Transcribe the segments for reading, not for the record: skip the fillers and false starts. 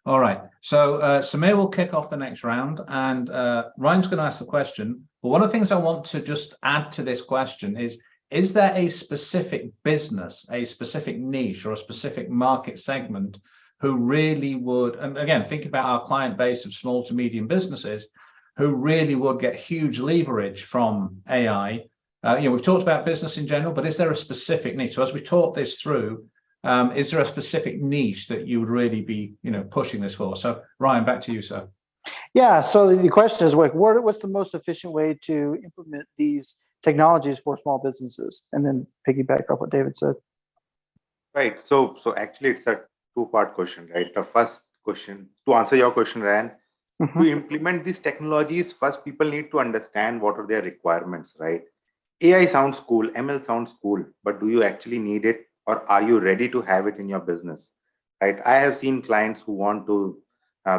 All right. So Samir will kick off the next round, and Ryan's going to ask the question. But one of the things I want to just add to this question is there a specific business, a specific niche, or a specific market segment who really would, and again, think about our client base of small to medium businesses, who really would get huge leverage from AI? We've talked about business in general, but is there a specific niche? So as we talk this through, is there a specific niche that you would really be, pushing this for? So Ryan, back to you, sir. Yeah. So the question is, like, what's the most efficient way to implement these technologies for small businesses? And then piggyback off what David said. Right. So actually, it's a two-part question, right? The first question, to answer your question, Ryan, to implement these technologies, first people need to understand what are their requirements, right? AI sounds cool, ML sounds cool, but do you actually need it, or are you ready to have it in your business, right? I have seen clients who want to,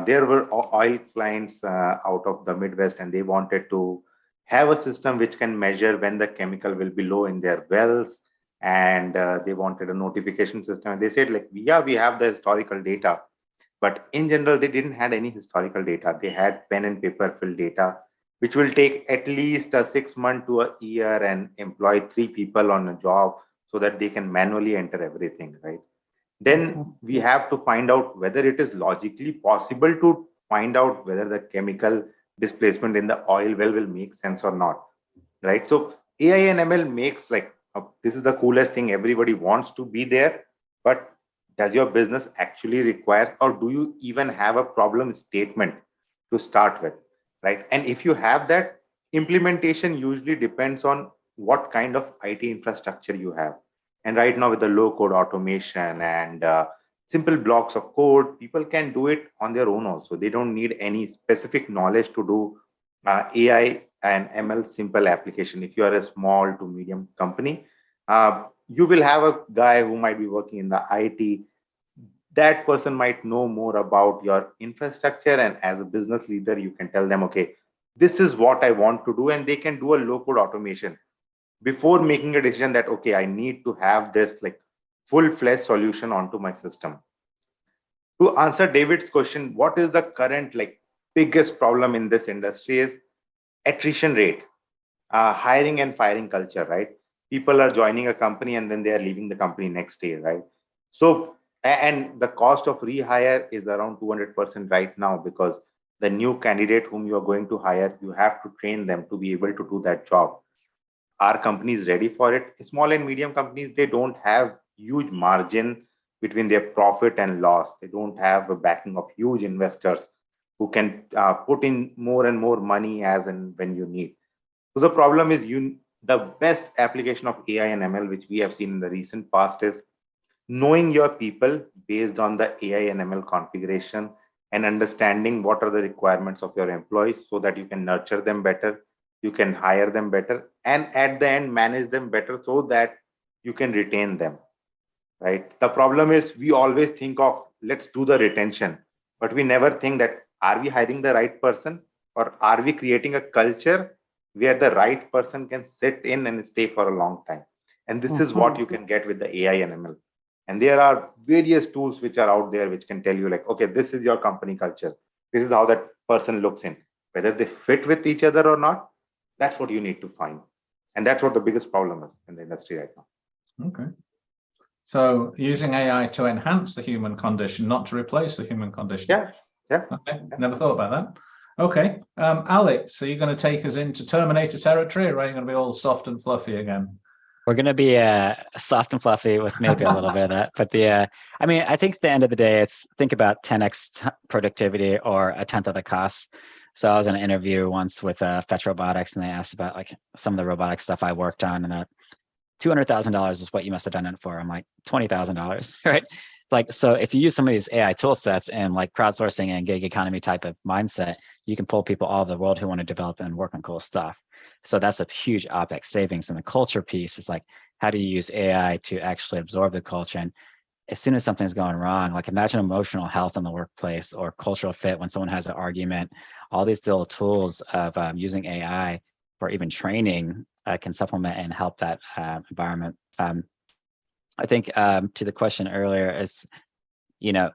there were oil clients out of the Midwest, and they wanted to have a system which can measure when the chemical will be low in their wells, and they wanted a notification system. And they said, like, yeah, we have the historical data, but in general, they didn't have any historical data. They had pen and paper filled data, which will take at least a 6 month to a year and employ 3 people on a job so that they can manually enter everything, right? Then we have to find out whether it is logically possible to find out whether the chemical displacement in the oil well will make sense or not, right? So AI and ML makes this is the coolest thing. Everybody wants to be there, but does your business actually require, or do you even have a problem statement to start with, right? And if you have that, implementation usually depends on what kind of IT infrastructure you have. And right now, with the low code automation and simple blocks of code, people can do it on their own also. They don't need any specific knowledge to do AI and ML simple application. If you are a small to medium company, you will have a guy who might be working in the IT. That person might know more about your infrastructure, and as a business leader, you can tell them, okay, this is what I want to do, and they can do a low code automation before making a decision that, okay, I need to have this full-fledged solution onto my system. To answer David's question, what is the current biggest problem in this industry is attrition rate, hiring and firing culture, right? People are joining a company and then they are leaving the company next day, right? So, and the cost of rehire is around 200% right now, because the new candidate whom you are going to hire, you have to train them to be able to do that job. Are companies ready for it? Small and medium companies, they don't have huge margin between their profit and loss. They don't have a backing of huge investors who can put in more and more money as and when you need. So the problem is the best application of AI and ML, which we have seen in the recent past, is knowing your people based on the AI and ML configuration and understanding what are the requirements of your employees so that you can nurture them better, you can hire them better, and at the end manage them better so that you can retain them, right? The problem is we always think of, let's do the retention, but we never think that, are we hiring the right person, or are we creating a culture where the right person can sit in and stay for a long time? And this is what you can get with the AI and ML. And there are various tools which are out there which can tell you, okay, this is your company culture. This is how that person looks in. Whether they fit with each other or not, that's what you need to find. And that's what the biggest problem is in the industry right now. Okay. So using AI to enhance the human condition, not to replace the human condition. Yeah. Okay. Never thought about that. Okay. Alex, are you going to take us into Terminator territory, or are you going to be all soft and fluffy again? We're going to be soft and fluffy with maybe a little bit of that. But I think at the end of the day, think about 10x productivity or a tenth of the cost. So I was in an interview once with Fetch Robotics, and they asked about some of the robotic stuff I worked on, and $200,000 is what you must have done it for. I'm like, $20,000, right? So if you use some of these AI tool sets and crowdsourcing and gig economy type of mindset, you can pull people all over the world who want to develop and work on cool stuff. So that's a huge OpEx savings. And the culture piece is how do you use AI to actually absorb the culture? And as soon as something's going wrong, imagine emotional health in the workplace or cultural fit when someone has an argument. All these little tools of using AI for even training can supplement and help that environment. I think to the question earlier is,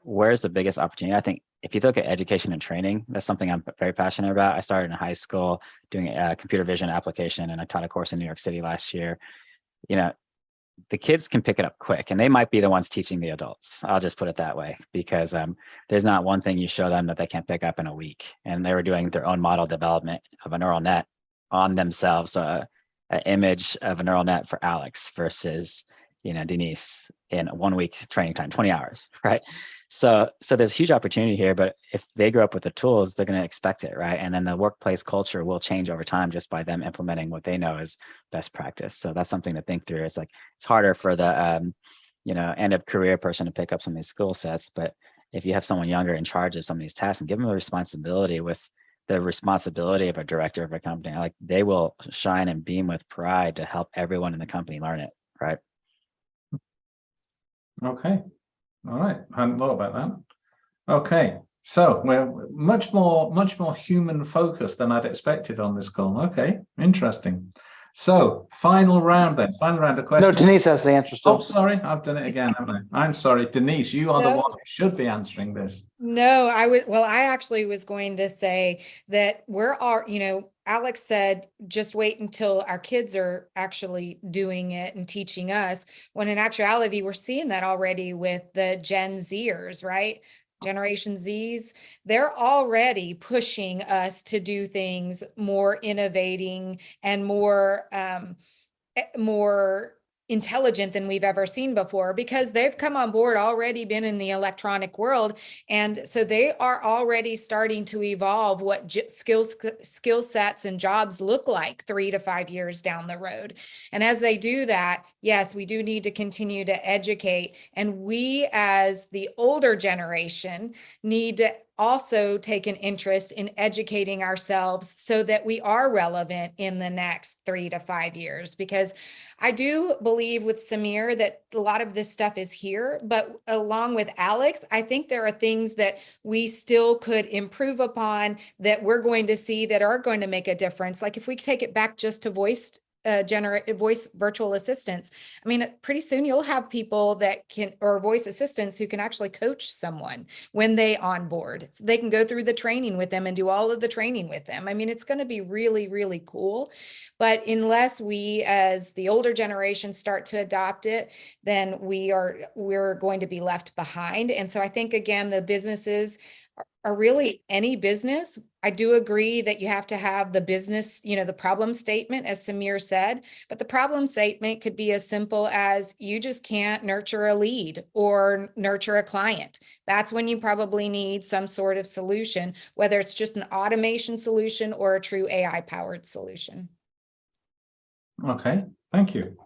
where's the biggest opportunity? I think if you look at education and training, that's something I'm very passionate about. I started in high school doing a computer vision application, and I taught a course in New York City last year. The kids can pick it up quick, and they might be the ones teaching the adults. I'll just put it that way, because there's not one thing you show them that they can't pick up in a week. And they were doing their own model development of a neural net on themselves, an image of a neural net for Alex versus, Denise in 1 week training time, 20 hours, right? So there's huge opportunity here, but if they grow up with the tools, they're going to expect it, right? And then the workplace culture will change over time just by them implementing what they know is best practice. So that's something to think through. It's like, it's harder for the, end of career person to pick up some of these skill sets, but if you have someone younger in charge of some of these tasks and give them the responsibility with the responsibility of a director of a company, like they will shine and beam with pride to help everyone in the company learn it, right? Okay. All right. I hadn't thought about that. Okay. So we're much more human focused than I'd expected on this call. Okay. Interesting. So final round then. Final round of questions. No, Denise has the answer still. Oh, sorry. I've done it again, haven't I? I'm sorry. Denise, you are the one who should be answering this. No, I actually was going to say that we're all, Alex said, just wait until our kids are actually doing it and teaching us, when in actuality, we're seeing that already with the Gen Zers, right? Generation Zs, they're already pushing us to do things more innovating and more intelligent than we've ever seen before, because they've come on board, already been in the electronic world. And so they are already starting to evolve what skill sets and jobs look like 3 to 5 years down the road. And as they do that, yes, we do need to continue to educate. And we, as the older generation, need to also take an interest in educating ourselves so that we are relevant in the next 3 to 5 years. Because I do believe with Samir that a lot of this stuff is here, but along with Alex, I think there are things that we still could improve upon that we're going to see that are going to make a difference. Like if we take it back just to voice virtual assistants. I mean, pretty soon you'll have people that can, or voice assistants who can actually coach someone when they onboard. So they can go through the training with them and do all of the training with them. I mean, it's going to be really, really cool. But unless we, as the older generation, start to adopt it, then we're going to be left behind. And so I think, again, the businesses are really any business. I do agree that you have to have the business, the problem statement, as Samir said, but the problem statement could be as simple as you just can't nurture a lead or nurture a client. That's when you probably need some sort of solution, whether it's just an automation solution or a true AI powered solution. Okay, thank you.